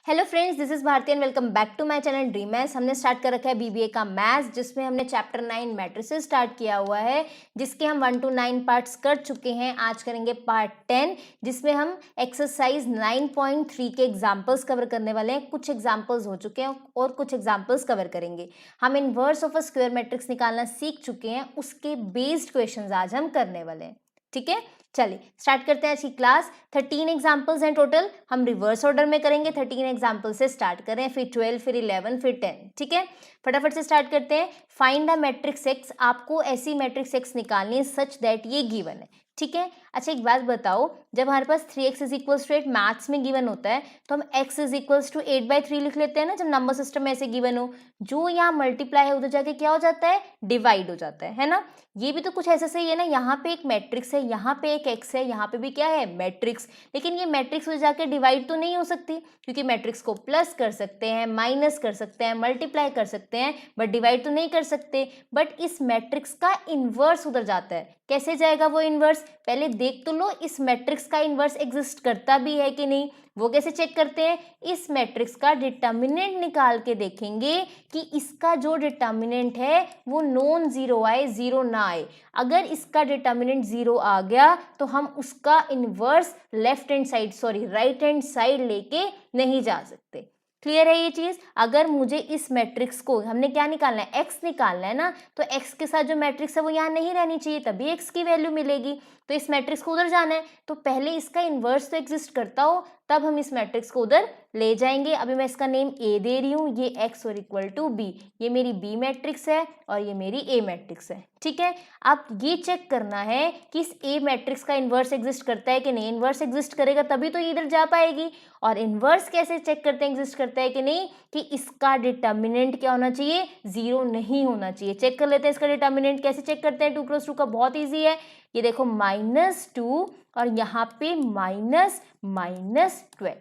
Hello friends, this is Bharti and welcome back to my channel dream maths. हमने start कर रखा है BBA का मैथ्स, जिसमें हमने चैप्टर 9 मैट्रिसेस स्टार्ट किया हुआ है, जिसके हम 1 to 9 पार्ट्स कर चुके हैं। आज करेंगे पार्ट 10, जिसमें हम एक्सरसाइज 9.3 के एग्जाम्पल्स कवर करने वाले हैं। कुछ एग्जाम्पल्स हो चुके हैं और कुछ एग्जाम्पल्स कवर करेंगे। हम inverse of a square matrix निकालना सीख चुके हैं, उसके बेस्ड क्वेश्चन आज हम करने वाले हैं। ठीक है, चलिए स्टार्ट करते हैं आज की क्लास। 13 एग्जाम्पल्स हैं टोटल, हम रिवर्स ऑर्डर में करेंगे। 13 एग्जाम्पल से स्टार्ट करें, फिर 12, फिर 11, फिर 10। ठीक है, फटाफट से स्टार्ट करते हैं। फाइंड अ मैट्रिक्स एक्स, आपको ऐसी मैट्रिक्स एक्स निकालनी है सच दैट ये गिवन है। ठीक है, अच्छा एक बात बताओ, जब हमारे पास 3x is equals to 8 maths में गिवन होता है तो हम x इज इक्वल्स टू 8/3 लिख लेते हैं ना, जब नंबर सिस्टम में ऐसे गिवन हो। जो यहाँ मल्टीप्लाई है उधर जाके क्या हो जाता है, डिवाइड हो जाता है ना। ये भी तो कुछ ऐसा सही है ना, यहाँ पे एक मैट्रिक्स है, यहाँ पे एक x है, यहाँ पे भी क्या है, मैट्रिक्स। लेकिन ये मैट्रिक्स उधर जाके डिवाइड तो नहीं हो सकती, क्योंकि मैट्रिक्स को प्लस कर सकते हैं, माइनस कर सकते हैं, मल्टीप्लाई कर सकते हैं, बट डिवाइड तो नहीं कर सकते। बट इस मैट्रिक्स का इनवर्स उधर जाता है। कैसे जाएगा वो इनवर्स, पहले देख तो लो इस मैट्रिक्स का इनवर्स एग्जिस्ट करता भी है कि नहीं। वो कैसे चेक करते हैं, इस मैट्रिक्स का डिटर्मिनेंट निकाल के देखेंगे कि इसका जो डिटर्मिनेंट है वो नॉन जीरो आए, जीरो ना आए। अगर इसका डिटर्मिनेंट जीरो आ गया तो हम उसका inverse left hand side right hand side लेके नहीं जा सकते। क्लियर है ये चीज। अगर मुझे इस मैट्रिक्स को, हमने क्या निकालना है, x निकालना है ना, तो x के साथ जो मैट्रिक्स है वो यहाँ नहीं रहनी चाहिए, तभी x की वैल्यू मिलेगी। तो इस मैट्रिक्स को उधर जाना है, तो पहले इसका इन्वर्स तो एग्जिस्ट करता हो, तब हम इस मैट्रिक्स को उधर ले जाएंगे। अभी मैं इसका नेम A दे रही हूँ, ये x और इक्वल टू B, ये मेरी B मैट्रिक्स है और ये मेरी A मैट्रिक्स है। ठीक है, अब ये चेक करना है कि इस A मैट्रिक्स का इन्वर्स एग्जिस्ट करता है कि नहीं। इन्वर्स एग्जिस्ट करेगा तभी तो ये इधर जा पाएगी। और इन्वर्स कैसे चेक करते हैं एग्जिस्ट करता है कि नहीं, कि इसका डिटर्मिनेंट क्या होना चाहिए, जीरो नहीं होना चाहिए। चेक कर लेते हैं इसका डिटर्मिनेंट। कैसे चेक करते हैं, 2 क्रॉस 2 का बहुत ईजी है। ये देखो -2 और यहाँ पे -12।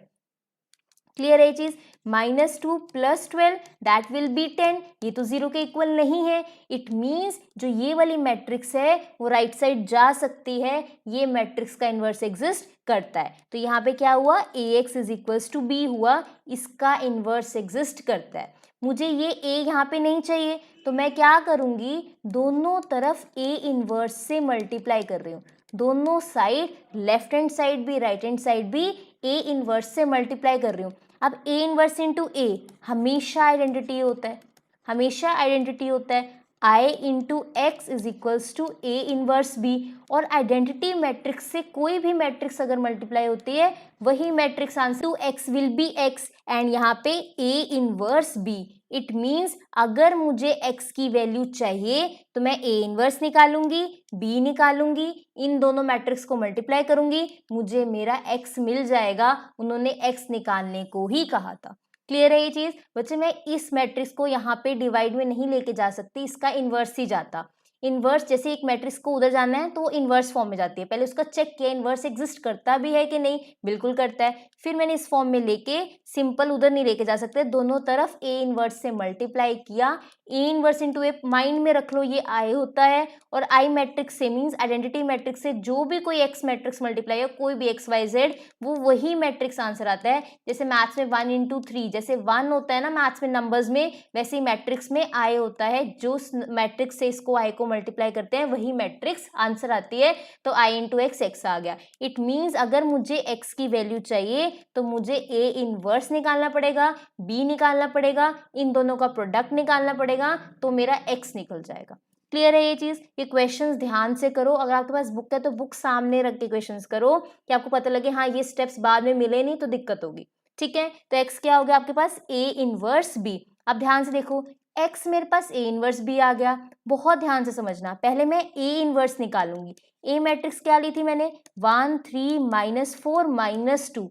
क्लियर है ये चीज। -2 + 12 दैट विल बी 10। ये तो जीरो के इक्वल नहीं है। इट मीन्स जो ये वाली मैट्रिक्स है वो राइट साइड जा सकती है, ये मैट्रिक्स का इनवर्स एग्जिस्ट करता है। तो यहाँ पे क्या हुआ, ax is equals to b हुआ, इसका इनवर्स एग्जिस्ट करता है। मुझे ये a यहाँ पे नहीं चाहिए, तो मैं क्या करूंगी, दोनों तरफ a इनवर्स से मल्टीप्लाई कर रही हूँ। दोनों साइड, लेफ्ट हैंड साइड भी राइट हैंड साइड भी a इनवर्स से मल्टीप्लाई कर रही हूँ। अब a इनवर्स इंटू a हमेशा आइडेंटिटी होता है, हमेशा आइडेंटिटी होता है। I into x is equals to a inverse b। और आइडेंटिटी मैट्रिक्स से कोई भी मैट्रिक्स अगर मल्टीप्लाई होती है, वही matrix answer to x will be x and यहाँ पे a inverse b। It means अगर मुझे x की वैल्यू चाहिए तो मैं a इनवर्स निकालूंगी, b निकालूंगी, इन दोनों मैट्रिक्स को मल्टीप्लाई करूंगी, मुझे मेरा x मिल जाएगा। उन्होंने x निकालने को ही कहा था। क्लियर है ये चीज बच्चे। मैं इस मैट्रिक्स को यहाँ पे डिवाइड में नहीं लेके जा सकती, इसका इनवर्स ही जाता। इनवर्स जैसे एक मैट्रिक्स को उधर जाना है तो वो इनवर्स फॉर्म में जाती है। पहले उसका चेक किया इनवर्स एग्जिस्ट करता भी है कि नहीं, बिल्कुल करता है। फिर मैंने इस फॉर्म में लेके सिंपल उधर नहीं लेके जा सकते, दोनों तरफ a इनवर्स से मल्टीप्लाई किया। a inverse into a mind में रख लो, ये i होता है। और i मैट्रिक्स से मीन्स आइडेंटिटी मैट्रिक्स से जो भी कोई x मैट्रिक्स मल्टीप्लाई है, कोई भी XYZ, वो वही मैट्रिक्स आंसर आता है। जैसे मैथ्स में 1 इंटू 3, जैसे 1 होता है ना मैथ्स में नंबर्स में, वैसे ही मैट्रिक्स में i होता है। जो मैट्रिक्स से इसको i को मल्टीप्लाई करते हैं वही मैट्रिक्स आंसर आती है। तो i इंटू एक्स एक्स आ गया। इट मीन्स अगर मुझे x की वैल्यू चाहिए तो मुझे a इनवर्स निकालना पड़ेगा, b निकालना पड़ेगा, इन दोनों का प्रोडक्ट निकालना पड़ेगा, तो मेरा x निकल जाएगा। क्लियर है ये चीज। ये क्वेश्चंस ध्यान से करो। अगर आपके पास बुक है तो बुक सामने रख के क्वेश्चंस करो, कि आपको पता लगे हाँ ये स्टेप्स बाद में मिले नहीं तो दिक्कत होगी। ठीक है, तो x क्या हो गया आपके पास, a इनवर्स b। अब ध्यान से देखो, x मेरे पास a इनवर्स b आ गया। बहुत ध्यान से समझना, पहले मैं a इनवर्स निकालूंगी। a मैट्रिक्स क्या ली थी मैंने, 1 3 -4 -2।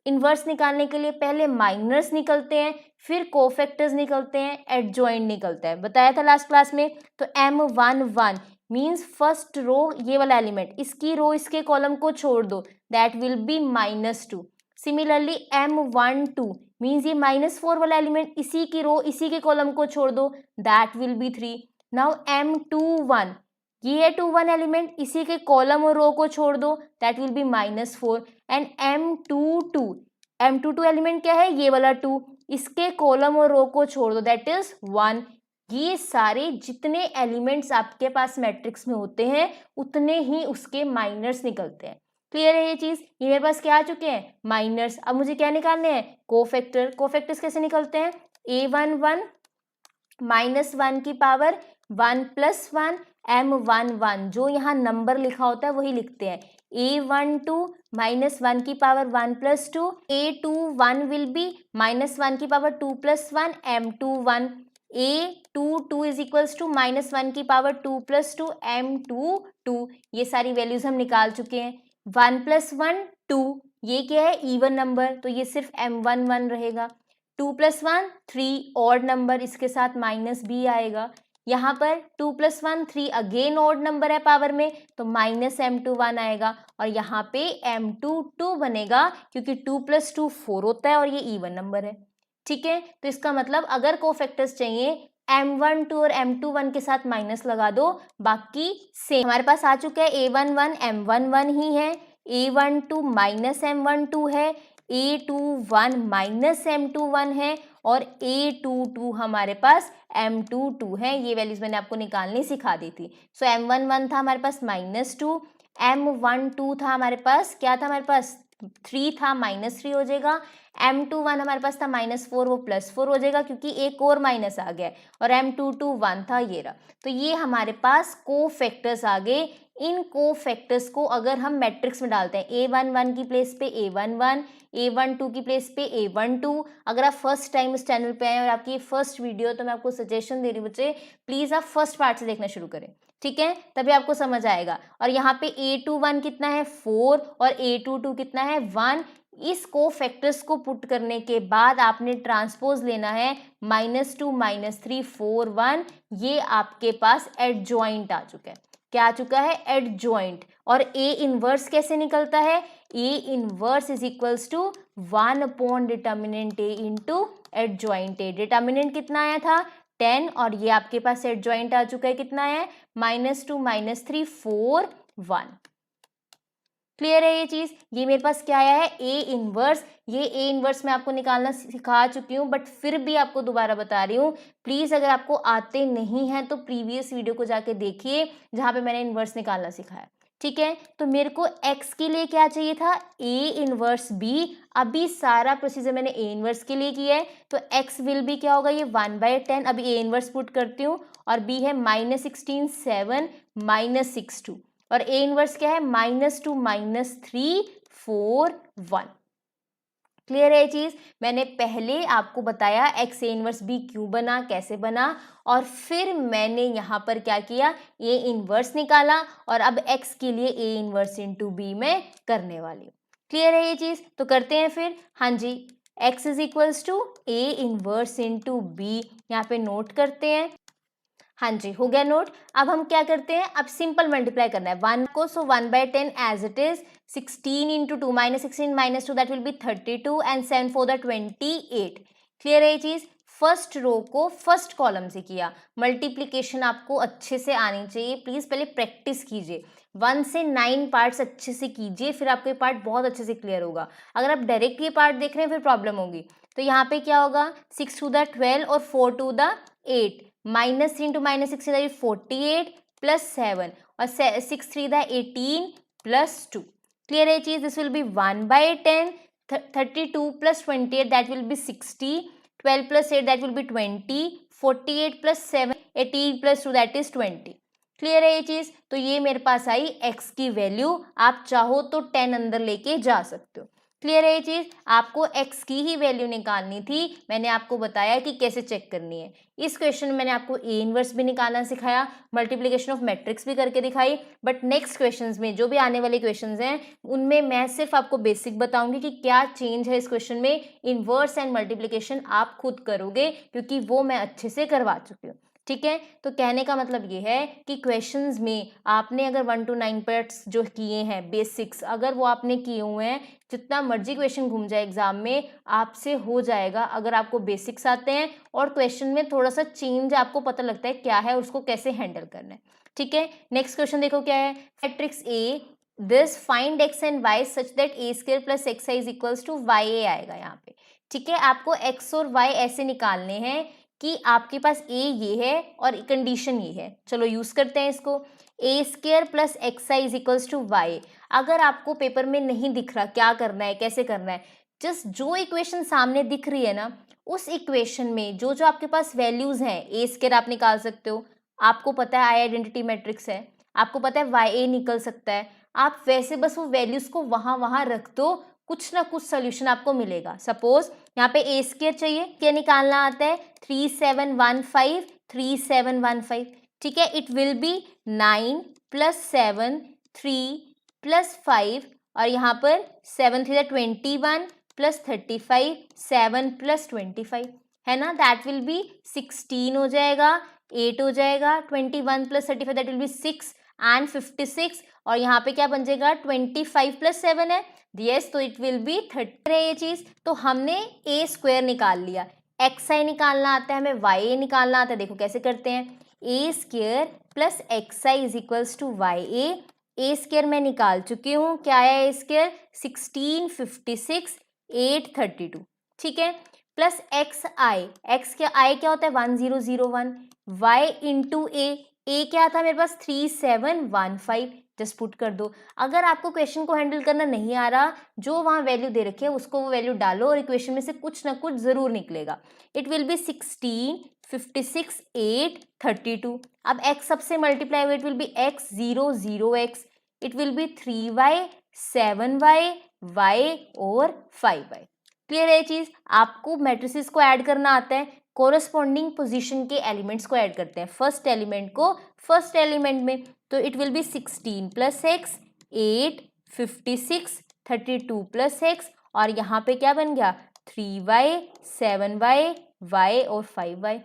इनवर्स निकालने के लिए पहले माइनस निकलते हैं, फिर कोफैक्टर्स निकलते हैं, एडजॉइंट निकलता है, बताया था लास्ट क्लास में। तो M11 मीन्स फर्स्ट रो ये वाला एलिमेंट, इसकी रो इसके कॉलम को छोड़ दो, that will B -2। Similarly M12 means ये -4 वाला एलिमेंट, इसी की रो इसी के कॉलम को छोड़ दो, that will B 3। Now M21 ये है 21 एलिमेंट, इसी के कॉलम और रो को छोड़ दो, that will B -4। And M22 M22 element क्या है, ये वाला 2, इसके कॉलम और रो को छोड़ दो, दैट इज 1। ये सारे जितने एलिमेंट्स आपके पास मैट्रिक्स में होते हैं उतने ही उसके माइनर्स निकलते हैं। क्लियर है ये चीज? ये मेरे पास क्या आ चुके हैं, माइनर्स। अब मुझे क्या निकालने हैं, कोफैक्टर। कोफैक्टर्स कैसे निकलते हैं, A11 -1 की पावर 1 + 1 M11, जो यहाँ नंबर लिखा होता है वही लिखते हैं। A12 -1 की पावर 1 + 2, A21 विल बी -1 की power 2 + 1 M21, A22 is equals to -1 की पावर 2 + 2 M22। ये सारी वैल्यूज हम निकाल चुके हैं। 1 + 1 2, ये क्या है, इवन नंबर, तो ये सिर्फ M11 रहेगा। 2 + 1 3, ऑड नंबर, इसके साथ माइनस भी आएगा। यहाँ पर 2 + 1 3, अगेन ऑड नंबर है पावर में, तो -M21 आएगा। और यहाँ पे M22 बनेगा क्योंकि 2 + 2 4 होता है और ये इवन नंबर है। ठीक है, तो इसका मतलब अगर कोफैक्टर्स चाहिए M12 और M21 के साथ माइनस लगा दो, बाकी सेम। हमारे पास आ चुका है A11 M11 ही है, A12 -M12 है, A21 -M21 है और A22 हमारे पास M22 है। ये वैल्यूज मैंने आपको निकालनी सिखा दी थी। सो M11 था हमारे पास -2, M12 था हमारे पास, क्या था हमारे पास, 3 था, -3 हो जाएगा। M21 हमारे पास था -4, वो +4 हो जाएगा क्योंकि एक और माइनस आ गया। और M22 1 था, ये रहा। तो ये हमारे पास कोफैक्टर्स आ गए। इन कोफैक्टर्स को अगर हम मैट्रिक्स में डालते हैं, A11 की प्लेस पे A11, A12 की प्लेस पे A12। अगर आप फर्स्ट टाइम इस चैनल पे आए और आपकी फर्स्ट वीडियो, तो मैं आपको सजेशन दे रही हूँ बच्चे, प्लीज़ आप फर्स्ट पार्ट से देखना शुरू करें, ठीक है, तभी आपको समझ आएगा। और यहाँ पे A21 कितना है, 4, और A22 कितना है, 1। इस कोफैक्टर्स को पुट करने के बाद आपने ट्रांसपोज लेना है, -2 -3 4 1। ये आपके पास एडजॉइंट आ चुका है। क्या आ चुका है, एडजॉइंट। और A इनवर्स कैसे निकलता है, A inverse is equals to 1 determinant A into adjoint A। Determinant कितना आया था, 10, और ये आपके पास एडजॉइंट आ चुका है, कितना है, -2 -3 4 1। क्लियर है ये चीज? ये मेरे पास क्या आया है, A इनवर्स। ये A इनवर्स मैं आपको निकालना सिखा चुकी हूँ, बट फिर भी आपको दोबारा बता रही हूँ, प्लीज अगर आपको आते नहीं हैं तो प्रीवियस वीडियो को जाके देखिए जहाँ पे मैंने इनवर्स निकालना सिखाया। ठीक है, तो मेरे को x के लिए क्या चाहिए था, A इनवर्स B। अभी सारा प्रोसीजर मैंने A इनवर्स के लिए किया है, तो x विल भी क्या होगा, ये 1/10। अभी A इनवर्स पुट करती हूँ, और B है -16 7 -6 2, और A इनवर्स क्या है, -2 -3 4 1। क्लियर है ये चीज? मैंने पहले आपको बताया x A इनवर्स B क्यों बना, कैसे बना, और फिर मैंने यहाँ पर क्या किया, A इनवर्स निकाला, और अब x के लिए A इनवर्स इंटू B में करने वाली हूँ। क्लियर है ये चीज? तो करते हैं फिर। हाँ जी, x is equals to A inverse into B, यहाँ पे नोट करते हैं। हाँ जी, हो गया नोट। अब हम क्या करते हैं, अब सिंपल मल्टीप्लाई करना है 1 को, so 1/10 as it is. 16 into 2 -16 -2 that will be 32 and 7 4 the 28। Clear है ये चीज? फर्स्ट रो को फर्स्ट कॉलम से किया। मल्टीप्लीकेशन आपको अच्छे से आनी चाहिए, प्लीज पहले प्रैक्टिस कीजिए। 1 से 9 पार्ट्स अच्छे से कीजिए, फिर आपको ये पार्ट बहुत अच्छे से क्लियर होगा। अगर आप डायरेक्ट ये पार्ट देख रहे हैं फिर प्रॉब्लम होगी। तो यहाँ पे क्या होगा, 6 टू द 12 और 4 to the 8, -3 into -6 that is 48 + 7, और 6 3 द 18 + 2। क्लियर है चीज? This will B 1/10, 32 + 28 that will B 60, 12 + 8 that will B 20, 48 + 7 18 + 2 that is 20। Clear है ये चीज? तो ये मेरे पास आई x की वैल्यू। आप चाहो तो 10 अंदर लेके जा सकते हो। क्लियर है ये चीज? आपको x की ही वैल्यू निकालनी थी, मैंने आपको बताया कि कैसे चेक करनी है। इस क्वेश्चन में मैंने आपको A इनवर्स भी निकालना सिखाया, मल्टीप्लिकेशन ऑफ मैट्रिक्स भी करके दिखाई, बट नेक्स्ट क्वेश्चंस में जो भी आने वाले क्वेश्चंस हैं उनमें मैं सिर्फ आपको बेसिक बताऊंगी कि क्या चेंज है इस क्वेश्चन में। इनवर्स एंड मल्टीप्लिकेशन आप खुद करोगे क्योंकि वो मैं अच्छे से करवा चुकी हूँ। ठीक है, तो कहने का मतलब ये है कि क्वेश्चंस में आपने अगर 1 to 9 पार्ट्स जो किए हैं बेसिक्स, अगर वो आपने किए हुए हैं, जितना मर्जी क्वेश्चन घूम जाए एग्जाम में आपसे हो जाएगा अगर आपको बेसिक्स आते हैं और क्वेश्चन में थोड़ा सा चेंज आपको पता लगता है क्या है, उसको कैसे हैंडल करना है। ठीक है, नेक्स्ट क्वेश्चन देखो क्या है, matrix A this find X and Y such that A square plus x I is equals to Y A आएगा यहाँ पे, ठीक है। आपको एक्स और वाई ऐसे निकालने हैं कि आपके पास ए ये है और कंडीशन ये है। चलो यूज करते हैं इसको। A square plus x I is equals to Y. अगर आपको पेपर में नहीं दिख रहा क्या करना है, कैसे करना है, जस्ट जो इक्वेशन सामने दिख रही है ना, उस इक्वेशन में जो जो आपके पास वैल्यूज हैं, ए स्क्वायर आप निकाल सकते हो, आपको पता है आई आइडेंटिटी मैट्रिक्स है, आपको पता है वाई ए निकल सकता है, आप वैसे बस वो वैल्यूज को वहां वहां रख दो, कुछ ना कुछ सोल्यूशन आपको मिलेगा। सपोज यहाँ पे ए स्क्वायर चाहिए, क्या निकालना आता है, 3715, ठीक है। इट विल बी 9 + 7 3 + 5 और यहाँ पर 7 3 21 + 35 7 + 25 है ना, दैट विल बी 16 हो जाएगा, 8 हो जाएगा, 21 + 35 दैट विल बी 6 एंड 56 और यहाँ पे क्या बन जाएगा 25 + 7 है, यस, तो इट विल बी 30 है ये चीज। तो हमने ए स्क्वायर निकाल लिया, एक्स आई निकालना आता है हमें, वाई ए निकालना आता है। देखो कैसे करते हैं, A square plus x I is equals to Y A square मैं निकाल चुकी हूँ, क्या है ए स्क्वायर 16 56 8 32, ठीक है, प्लस एक्स आई, एक्स क्या आई क्या होता है 1001, वाई इंटू ए क्या था मेरे पास 3715, जस्ट पुट कर दो। अगर आपको क्वेश्चन को हैंडल करना नहीं आ रहा, जो वहाँ वैल्यू दे रखी है उसको वो वैल्यू डालो और इक्वेशन में से कुछ ना कुछ जरूर निकलेगा। It will be 16 56 8 32। अब x सबसे मल्टीप्लाई हुआ, it will be x 0 0 x, it will be 3y 7y y और 5y। क्लियर है ये चीज। आपको मैट्रिसेस को ऐड करना आता है, कोरस्पॉन्डिंग पोजीशन के एलिमेंट्स को ऐड करते हैं, फर्स्ट एलिमेंट को फर्स्ट एलिमेंट में, तो it will be 16 + x 8 56 32 + x और यहाँ पे क्या बन गया 3y 7y y और 5y।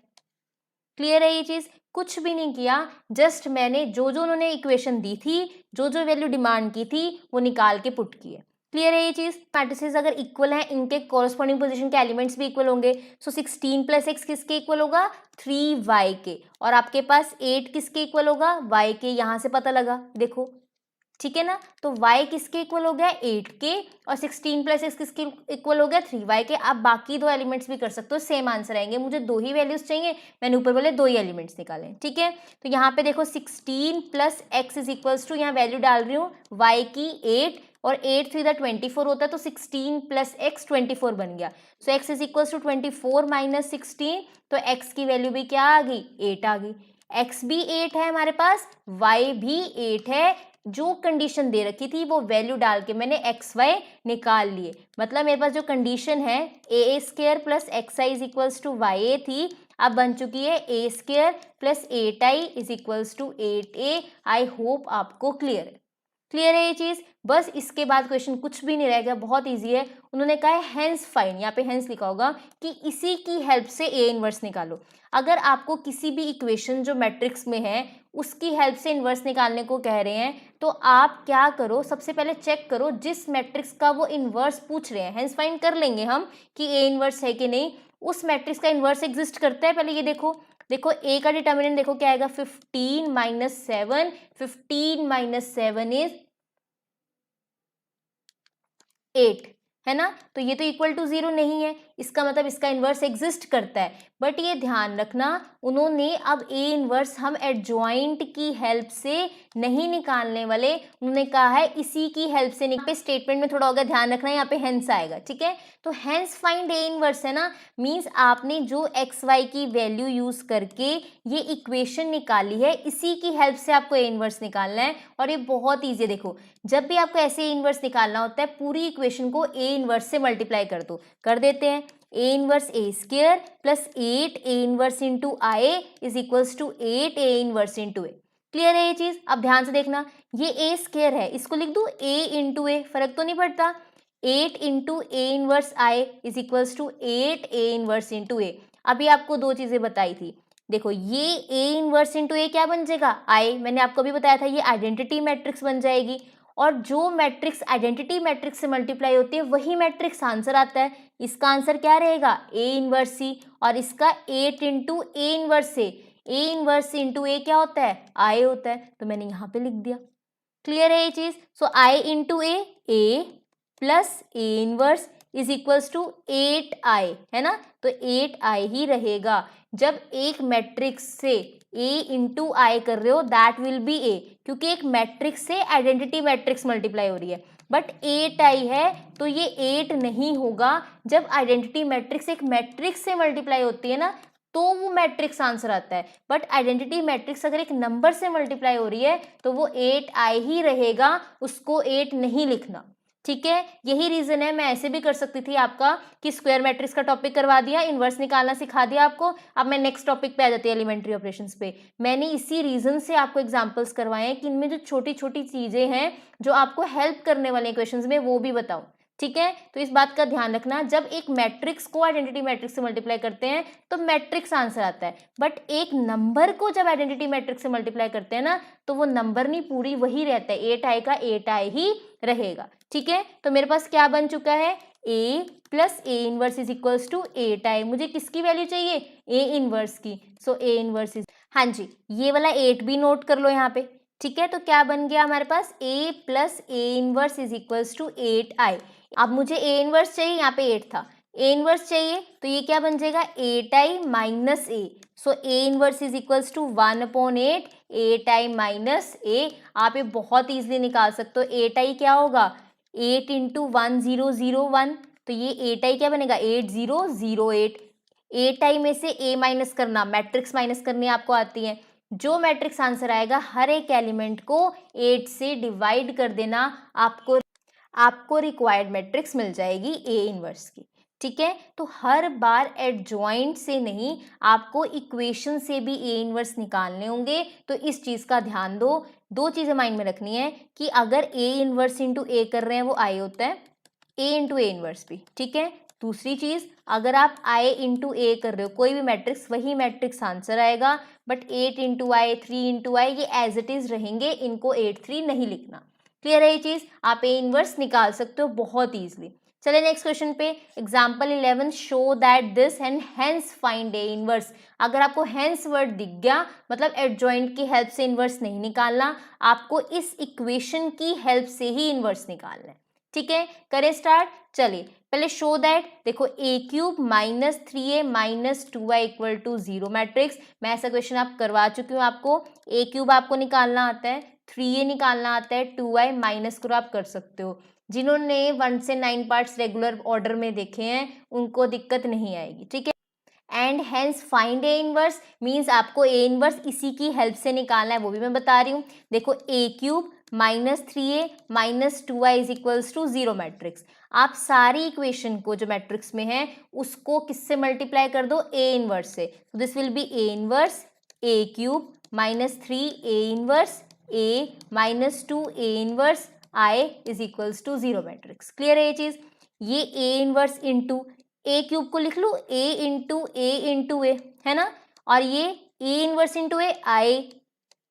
क्लियर है ये चीज। कुछ भी नहीं किया, जस्ट मैंने जो जो उन्होंने इक्वेशन दी थी, जो जो वैल्यू डिमांड की थी वो निकाल के पुट किए। क्लियर है ये चीज। मैट्रिसेस अगर इक्वल हैं, इनके कॉरस्पॉन्डिंग पोजीशन के एलिमेंट्स भी इक्वल होंगे। सो 16 + x किसके इक्वल होगा 3y के, और आपके पास 8 किसके इक्वल होगा y के, यहां से पता लगा देखो, ठीक है ना। तो y किसके इक्वल हो गया 8 के और 16 + x किसके इक्वल हो गया 3y के। आप बाकी दो एलिमेंट्स भी कर सकते हो, सेम आंसर आएंगे। मुझे दो ही वैल्यूज चाहिए, मैंने ऊपर बोले दो ही एलिमेंट्स निकाले, ठीक है। तो यहाँ पे देखो 16 + x इज इक्वल्स टू, यहाँ वैल्यू डाल रही हूँ y की 8 और 8 3 24 होता है, तो 16 + x 24 बन गया। सो x इज इक्वल्स टू 24 - 16, तो x की वैल्यू भी क्या आ गई 8 आ गई। x भी 8 है हमारे पास, y भी 8 है, जो कंडीशन दे रखी थी वो वैल्यू डाल के मैंने एक्स वाई निकाल लिए। मतलब मेरे पास जो कंडीशन है A square plus x I is equals to Y A थी, अब बन चुकी है A square plus 8i is equals to 8a। I hope आपको क्लियर है। क्लियर है ये चीज। बस इसके बाद क्वेश्चन कुछ भी नहीं रहेगा, बहुत इजी है। उन्होंने कहा है हेंस फाइंड, यहाँ पे हेंस लिखा होगा कि इसी की हेल्प से ए इनवर्स निकालो। अगर आपको किसी भी इक्वेशन जो मैट्रिक्स में है उसकी हेल्प से इनवर्स निकालने को कह रहे हैं, तो आप क्या करो, सबसे पहले चेक करो जिस मैट्रिक्स का वो इनवर्स पूछ रहे हैं, हेंस फाइंड कर लेंगे हम कि ए इनवर्स है कि नहीं, उस मैट्रिक्स का इनवर्स एग्जिस्ट करता है। पहले ये देखो, देखो ए का डिटर्मिनेंट देखो क्या आएगा 15 - 7, 15 - 7 इज 8 है ना। तो ये तो इक्वल टू 0 नहीं है, इसका मतलब इसका इनवर्स एग्जिस्ट करता है। बट ये ध्यान रखना, उन्होंने अब ए इनवर्स हम एडजॉइंट की हेल्प से नहीं निकालने वाले, उन्होंने कहा है इसी की हेल्प से। यहाँ पे स्टेटमेंट में थोड़ा होगा, ध्यान रखना, यहाँ पे हेंस आएगा, ठीक है। तो हेंस फाइंड ए इनवर्स है ना, मीन्स आपने जो एक्स वाई की वैल्यू यूज करके ये इक्वेशन निकाली है, इसी की हेल्प से आपको ए इनवर्स निकालना है। और ये बहुत ईजी है। देखो जब भी आपको ऐसे ए इनवर्स निकालना होता है, पूरी इक्वेशन को ए इनवर्स से मल्टीप्लाई कर दो। कर देते हैं, A inverse A square plus 8 A inverse into I is equals to 8 A inverse into A. Clear है ये चीज। अब ध्यान से देखना, ये ए स्क्वायर है, इसको लिख दो ए इंटू ए, फर्क तो नहीं पड़ता। 8 into A inverse I is equals to 8 A inverse into A. अभी आपको दो चीजें बताई थी, देखो ये ए इनवर्स इंटू ए क्या बन जाएगा आई, मैंने आपको भी बताया था ये आइडेंटिटी मैट्रिक्स बन जाएगी। और जो मैट्रिक्स आइडेंटिटी मैट्रिक्स से मल्टीप्लाई होती है वही मैट्रिक्स आंसर आता है। इसका आंसर क्या रहेगा ए इनवर्स सी, और इसका 8 इंटू ए इनवर्स से, ए इनवर्स इंटू ए क्या होता है आई होता है, तो मैंने यहाँ पे लिख दिया। क्लियर है ये चीज? So I into A plus A inverse is equals to 8i, है ना? तो 8i ही रहेगा। जब एक मैट्रिक्स से a इंटू आई कर रहे हो दैट विल बी a, क्योंकि एक मैट्रिक्स से आइडेंटिटी मैट्रिक्स मल्टीप्लाई हो रही है, बट 8i है तो ये 8 नहीं होगा। जब आइडेंटिटी मैट्रिक्स एक मैट्रिक्स से मल्टीप्लाई होती है ना तो वो मैट्रिक्स आंसर आता है, बट आइडेंटिटी मैट्रिक्स अगर एक नंबर से मल्टीप्लाई हो रही है तो वो 8i ही रहेगा, उसको 8 नहीं लिखना। ठीक है, यही रीजन है। मैं ऐसे भी कर सकती थी आपका कि स्क्वायर मैट्रिक्स का टॉपिक करवा दिया, इनवर्स निकालना सिखा दिया आपको, अब मैं नेक्स्ट टॉपिक पे आ जाती है एलिमेंट्री ऑपरेशंस पे। मैंने इसी रीजन से आपको एग्जांपल्स करवाए हैं कि इनमें जो छोटी छोटी चीजें हैं जो आपको हेल्प करने वाले क्वेश्चंस में वो भी बताओ। ठीक है, तो इस बात का ध्यान रखना, जब एक मैट्रिक्स को आइडेंटिटी मैट्रिक्स से मल्टीप्लाई करते हैं तो मैट्रिक्स आंसर आता है, बट एक नंबर को जब आइडेंटिटी मैट्रिक्स से मल्टीप्लाई करते हैं ना तो वो नंबर नहीं, पूरी वही रहता है, 8i का 8i ही रहेगा। ठीक है, तो मेरे पास क्या बन चुका है, a plus A inverse is equals to 8i। मुझे किसकी वैल्यू चाहिए, a इनवर्स की, सो a इनवर्स इज, हाँ जी, ये वाला 8 भी नोट कर लो यहाँ पे। ठीक है, तो क्या बन गया हमारे पास, a plus A inverse is equals to 8i। अब मुझे a इनवर्स चाहिए, यहाँ पे 8 था, a इनवर्स चाहिए तो ये क्या बन जाएगा, 8i minus a, so a inverse is equals to 1/8, 8i minus a। आप ये बहुत ईजिली निकाल सकते हो, 8i क्या होगा, 8 इंटू 1001, तो ये 8i क्या बनेगा, 8008। 8i में से a माइनस करना, मैट्रिक्स माइनस करनी आपको आती है, जो मैट्रिक्स आंसर आएगा हर एक एलिमेंट को 8 से डिवाइड कर देना, आपको रिक्वायर्ड मैट्रिक्स मिल जाएगी ए इनवर्स की। ठीक है, तो हर बार एडजॉइंट से नहीं, आपको इक्वेशन से भी ए इनवर्स निकालने होंगे, तो इस चीज़ का ध्यान दो। दो चीज़ें माइंड में रखनी है कि अगर ए इनवर्स इंटू ए कर रहे हैं वो आई होता है, ए इंटू ए इनवर्स भी। ठीक है, दूसरी चीज़, अगर आप आई इंटू ए कर रहे हो कोई भी मैट्रिक्स, वही मैट्रिक्स आंसर आएगा, बट 8 इंटू आई, 3 इंटू आई ये एज इट इज़ रहेंगे, इनको 8 3 नहीं लिखना। क्लियर है ये चीज़? आप ए इनवर्स निकाल सकते हो बहुत ईजिली। चलिए नेक्स्ट क्वेश्चन पे, example 11 show that this and hence find A inverse. अगर आपको हेंस वर्ड दिख गया मतलब एडजॉइंट की हेल्प से इनवर्स नहीं निकालना, आपको इस इक्वेशन की हेल्प से ही इनवर्स निकालना है। ठीक है, करें स्टार्ट। चलिए पहले शो दैट, देखो A cube minus 3a minus 2i equal to 0 matrix. मैं ऐसा क्वेश्चन आप करवा चुकी हूँ आपको, ए क्यूब आपको निकालना आता है, 3a निकालना आता है, 2i माइनस करो आप कर सकते हो। जिन्होंने 1 से 9 पार्ट्स रेगुलर ऑर्डर में देखे हैं उनको दिक्कत नहीं आएगी। ठीक है, and hence find A inverse means आपको ए इनवर्स इसी की हेल्प से निकालना है, वो भी मैं बता रही हूँ। देखो A cube minus 3a minus 2i is equals to 0 matrix. आप सारी इक्वेशन को जो मैट्रिक्स में है उसको किससे मल्टीप्लाई कर दो, ए इनवर्स से, तो this will be A inverse A cube minus 3 A inverse A minus 2 A inverse I is equals to 0 matrix. Clear है ये चीज? ये A inverse into A cube को लिख लो ए इंटू ए, है ना, और ये A inverse into A I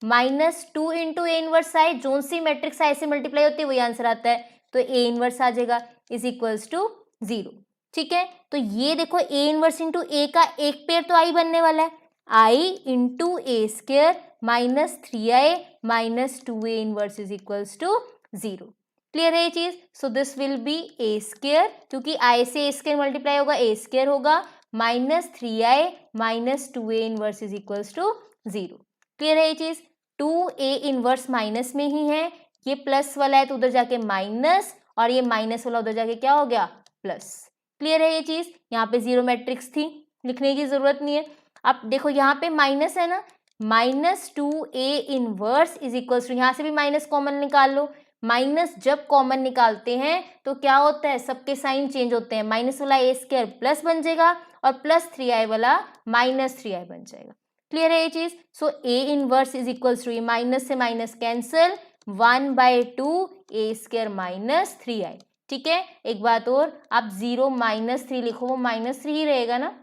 minus 2 into A inverse I, जोन सी मैट्रिक्स आई से मल्टीप्लाई होती है वही आंसर आता है, तो ए इनवर्स आ जाएगा इज इक्वल्स टू 0। ठीक है, तो ये देखो ए इनवर्स इंटू ए का एक पेयर तो आई बनने वाला है, I into A square minus 3i minus 2a inverse is equals to 0। Clear है ये चीज? So this will be A square, क्योंकि आई से ए स्क्वायर मल्टीप्लाई होगा ए स्क्वायर होगा, minus 3i minus 2a inverse is equals to 0। Clear है ये चीज? 2a इनवर्स माइनस में ही है, ये प्लस वाला है तो उधर जाके माइनस, और ये माइनस वाला उधर जाके क्या हो गया, प्लस। क्लियर है ये चीज? यहाँ पे 0 मैट्रिक्स थी, लिखने की जरूरत नहीं है। अब देखो यहाँ पे माइनस है ना, minus 2a inverse is equals to, यहाँ से भी माइनस कॉमन निकाल लो। माइनस जब कॉमन निकालते हैं तो क्या होता है, सबके साइन चेंज होते हैं, माइनस वाला ए स्क्वायर प्लस बन जाएगा और प्लस 3i वाला माइनस 3i बन जाएगा। क्लियर है ये चीज? So A inverse is equals to, minus से minus cancel, 1/2 A square minus 3i। ठीक है, एक बात और, आप 0 माइनस 3 लिखो वो माइनस 3 ही रहेगा ना,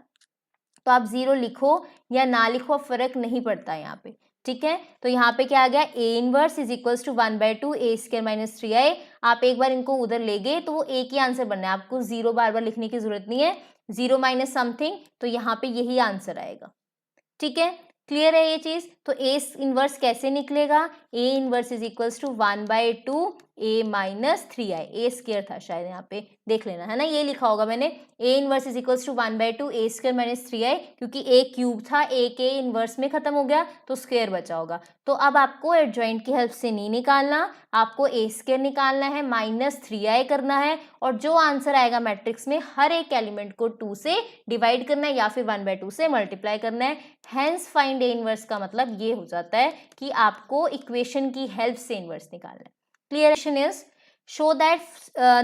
तो आप 0 लिखो या ना लिखो फर्क नहीं पड़ता यहाँ पे। ठीक है, तो यहाँ पे क्या आ गया, A inverse is equals to 1/2 A square minus 3i। आप एक बार इनको उधर ले गए तो वो एक ही आंसर बनना है, आपको 0 बार बार लिखने की जरूरत नहीं है, 0 माइनस समथिंग, तो यहाँ पे यही आंसर आएगा। ठीक है, क्लियर है ये चीज? तो ए इनवर्स कैसे निकलेगा? A inverse is equals to 1/2 A minus 3i, A square था शायद, यहाँ पे देख लेना है ना, ये लिखा होगा मैंने, A inverse is equals to 1/2 A square minus 3i, क्योंकि ए क्यूब था, ए के इनवर्स में खत्म हो गया तो स्क्वायर बचा होगा। तो अब आपको एडजॉइंट की हेल्प से नहीं निकालना, आपको ए स्क्वायर निकालना है, माइनस 3i करना है, और जो आंसर आएगा मैट्रिक्स में हर एक एलिमेंट को 2 से डिवाइड करना है या फिर 1/2 से मल्टीप्लाई करना है। हैंस फाइंड ए इनवर्स का मतलब ये हो जाता है कि आपको इक्वेशन की हेल्प से इनवर्स निकालना है। Clear is show that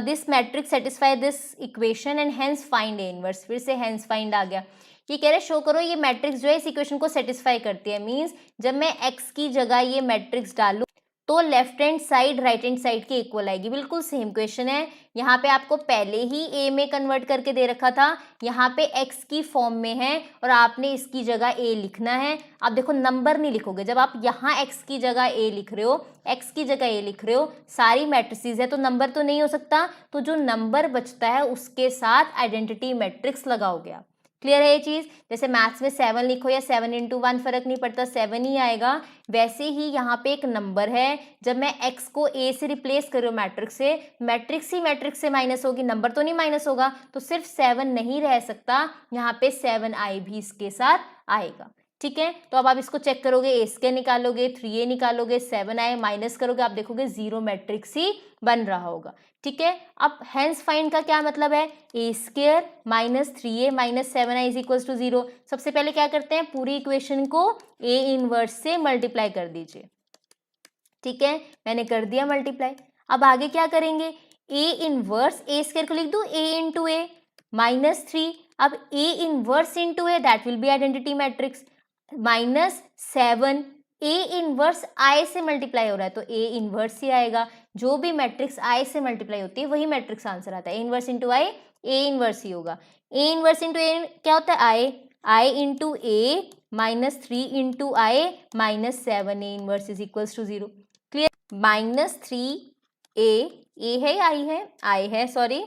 this matrix satisfy this equation and hence find A inverse. फिर से हैंस फाइंड आ गया, ये कह रहे शो करो ये मैट्रिक्स जो है इस इक्वेशन को सेटिस्फाई करती है। मींस जब मैं x की जगह ये मैट्रिक्स डालूं तो left hand side right hand side के इक्वल आएगी। बिल्कुल सेम क्वेश्चन है, यहाँ पे आपको पहले ही a में कन्वर्ट करके दे रखा था, यहाँ पे x की फॉर्म में है और आपने इसकी जगह a लिखना है। अब देखो नंबर नहीं लिखोगे, जब आप यहाँ x की जगह a लिख रहे हो, x की जगह a लिख रहे हो, सारी मैट्रिसेस है तो नंबर तो नहीं हो सकता, तो जो नंबर बचता है उसके साथ आइडेंटिटी मैट्रिक्स लगाओगे आप। क्लियर है ये चीज? जैसे मैथ्स में 7 लिखो या 7 × 1 फर्क नहीं पड़ता, 7 ही आएगा। वैसे ही यहाँ पे एक नंबर है, जब मैं x को a से रिप्लेस कर रही हूँ मैट्रिक्स से, मैट्रिक्स ही मैट्रिक्स से माइनस होगी, नंबर तो नहीं माइनस होगा, तो सिर्फ 7 नहीं रह सकता, यहाँ पे 7i भी इसके साथ आएगा। ठीक है, तो अब आप इसको चेक करोगे, ए स्क्वायर निकालोगे, 3a निकालोगे, 7i माइनस करोगे, आप देखोगे 0 मैट्रिक्स ही बन रहा होगा। ठीक है, अब हैंस फाइंड का क्या मतलब है? A square minus 3a minus 7i is equals to 0। सबसे पहले क्या करते हैं, पूरी इक्वेशन को ए इनवर्स से मल्टीप्लाई कर दीजिए। ठीक है, मैंने कर दिया मल्टीप्लाई। अब आगे क्या करेंगे, ए इनवर्स, ए स्क्वायर को लिख दूं a इंटू ए माइनस 3, अब ए inverse into A, that will B identity matrix, minus 7, A inverse आई से मल्टीप्लाई हो रहा है तो ए इनवर्स ही आएगा। जो भी मैट्रिक्स आई से मल्टीप्लाई होती है वही मैट्रिक्स आंसर आता है। A inverse into I, A inverse ही होगा। ए इनवर्स इंटू ए क्या होता है? I, I into A minus 3 into I minus 7, A inverse is equals to 0। Clear? Minus 3 A है आई है, आई है sorry,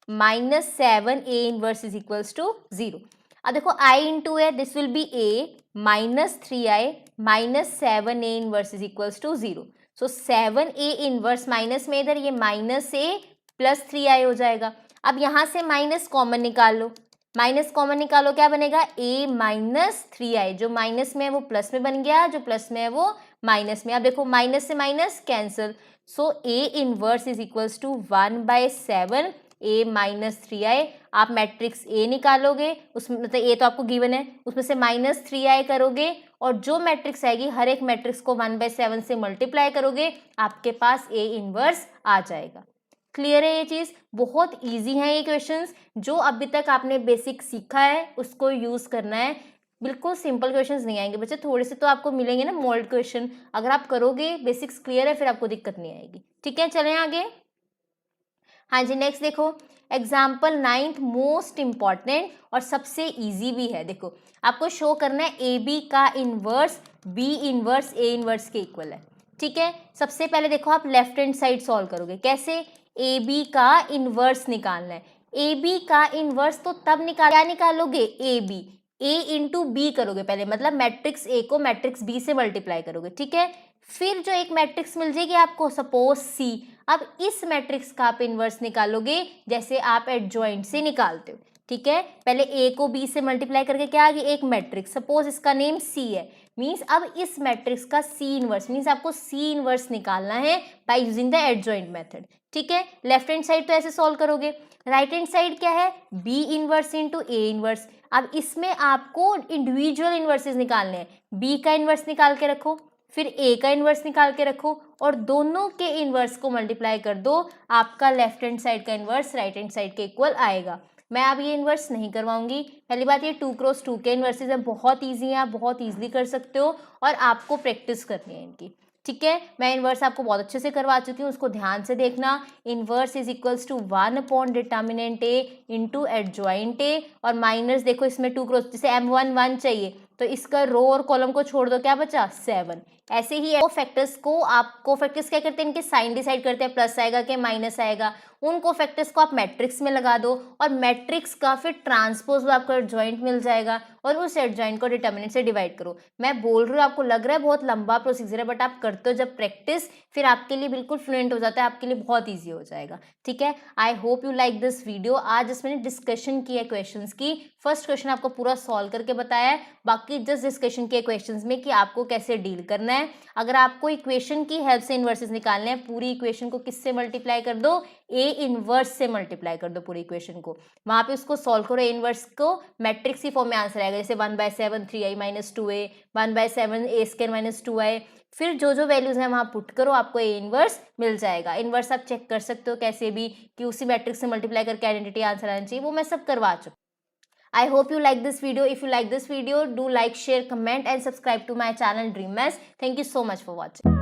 minus 7 A inverse is equals to 0। अब देखो I into A, this will be A minus 3i minus 7 A inverse is equals to 0। So 7 A inverse minus में इधर ये minus ए plus 3i हो जाएगा। अब यहाँ से माइनस कॉमन निकाल लो, माइनस कॉमन निकालो, क्या बनेगा? a माइनस 3i, जो माइनस में है वो प्लस में बन गया, जो प्लस में है वो माइनस में। अब देखो माइनस से minus cancel, so a inverse is equals to 1/7 a minus 3i। आप मैट्रिक्स a निकालोगे, उसमें मतलब a तो आपको गिवन है, उसमें से माइनस 3i करोगे और जो मैट्रिक्स आएगी हर एक मैट्रिक्स को 1/7 से मल्टीप्लाई करोगे, आपके पास a इनवर्स आ जाएगा। क्लियर है ये चीज़? बहुत इजी है ये क्वेश्चंस, जो अभी तक आपने बेसिक सीखा है उसको यूज़ करना है। बिल्कुल सिंपल क्वेश्चंस नहीं आएंगे बच्चे, थोड़े से तो आपको मिलेंगे ना मोल्ड क्वेश्चन, अगर आप करोगे, बेसिक्स क्लियर है, फिर आपको दिक्कत नहीं आएगी। ठीक है, चलें आगे। हाँ जी, नेक्स्ट देखो, एग्जाम्पल 9th मोस्ट इम्पॉर्टेंट और सबसे इजी भी है। देखो आपको शो करना है ए बी का inverse B inverse A inverse के इक्वल है। ठीक है, सबसे पहले देखो आप लेफ्ट हैंड साइड सॉल्व करोगे, कैसे? ए बी का इनवर्स निकालना है। ए बी का इनवर्स तो तब क्या निकालोगे? A B, A into B करोगे पहले, मतलब मैट्रिक्स ए को मैट्रिक्स बी से मल्टीप्लाई करोगे। ठीक है, फिर जो एक मैट्रिक्स मिल जाएगी आपको, सपोज सी, अब इस मैट्रिक्स का आप इनवर्स निकालोगे जैसे आप एडजॉइंट से निकालते हो। ठीक है, पहले ए को बी से मल्टीप्लाई करके क्या आ गई? एक मैट्रिक्स, सपोज इसका नेम सी है, मीन्स अब इस मैट्रिक्स का सी इनवर्स, मीन्स आपको सी इनवर्स निकालना है by using the adjoint method. ठीक है, लेफ्ट हैंड साइड तो ऐसे सॉल्व करोगे, राइट हैंड साइड क्या है? B inverse into A inverse. अब इसमें आपको इंडिविजुअल इनवर्सेस निकालने हैं, बी का इनवर्स निकाल के रखो, फिर ए का इनवर्स निकाल के रखो और दोनों के इनवर्स को मल्टीप्लाई कर दो, आपका लेफ्ट हैंड साइड का इनवर्स राइट हैंड साइड के इक्वल आएगा। मैं अब ये इनवर्स नहीं करवाऊंगी। पहली बात, ये 2x2 के इनवर्सेस है, बहुत ईजी है, आप बहुत ईजिली कर सकते हो और आपको प्रैक्टिस करनी है इनकी। ठीक है, मैं इनवर्स आपको बहुत अच्छे से करवा चुकी हूँ, उसको ध्यान से देखना। Inverse is equals to 1 determinant A into adjoint A, और माइनस देखो इसमें 2x, जैसे m1 1 चाहिए तो इसका रो और कॉलम को छोड़ दो, क्या बचा? 7। ऐसे ही कोफैक्टर्स को आप कोफैक्टर्स क्या करते हैं? इनके साइन डिसाइड करते हैं, प्लस आएगा कि माइनस आएगा, उन कोफैक्टर्स को आप मैट्रिक्स में लगा दो और मैट्रिक्स का फिर ट्रांसपोज में आपको एडजॉइंट मिल जाएगा और उस एडजॉइंट को डिटर्मिनेंट से डिवाइड करो। मैं बोल रही हूँ आपको लग रहा है बहुत लंबा प्रोसीजर है, बट आप करते हो जब प्रैक्टिस, फिर आपके लिए बिल्कुल फ्लुएंट हो जाता है, आपके लिए बहुत ईजी हो जाएगा। ठीक है, I hope you like this video. आज इसमें डिस्कशन की है क्वेश्चंस की। फर्स्ट क्वेश्चन आपको पूरा सॉल्व करके बताया है, बाकी जस्ट डिस्कशन किए क्वेश्चंस में कि आपको कैसे डील करना है। अगर आपको इक्वेशन की हेल्प से इन्वर्सेस निकालने हैं, पूरी इक्वेशन को किससे मल्टीप्लाई कर दो, ए इनवर्स से मल्टीप्लाई कर दो पूरी इक्वेशन को, वहां पे उसको सॉल्व करो। ए इनवर्स को मैट्रिक्स की फॉर्म में आंसर आएगा, जैसे 1/7 3i - 2a, 1/7 a² - 2i। फिर जो जो वैल्यूज हैं वहां पुट करो, आपको ए इनवर्स मिल जाएगा। इनवर्स आप चेक कर सकते हो कैसे भी, कि उसी मैट्रिक्स से मल्टीप्लाई करके आइडेंटिटी आंसर आना चाहिए, वो मैं सब करवा चुकी। I hope you like this video. If you like this video, do like, share, comment and subscribe to my channel Dream Maths. Thank you so much for watching.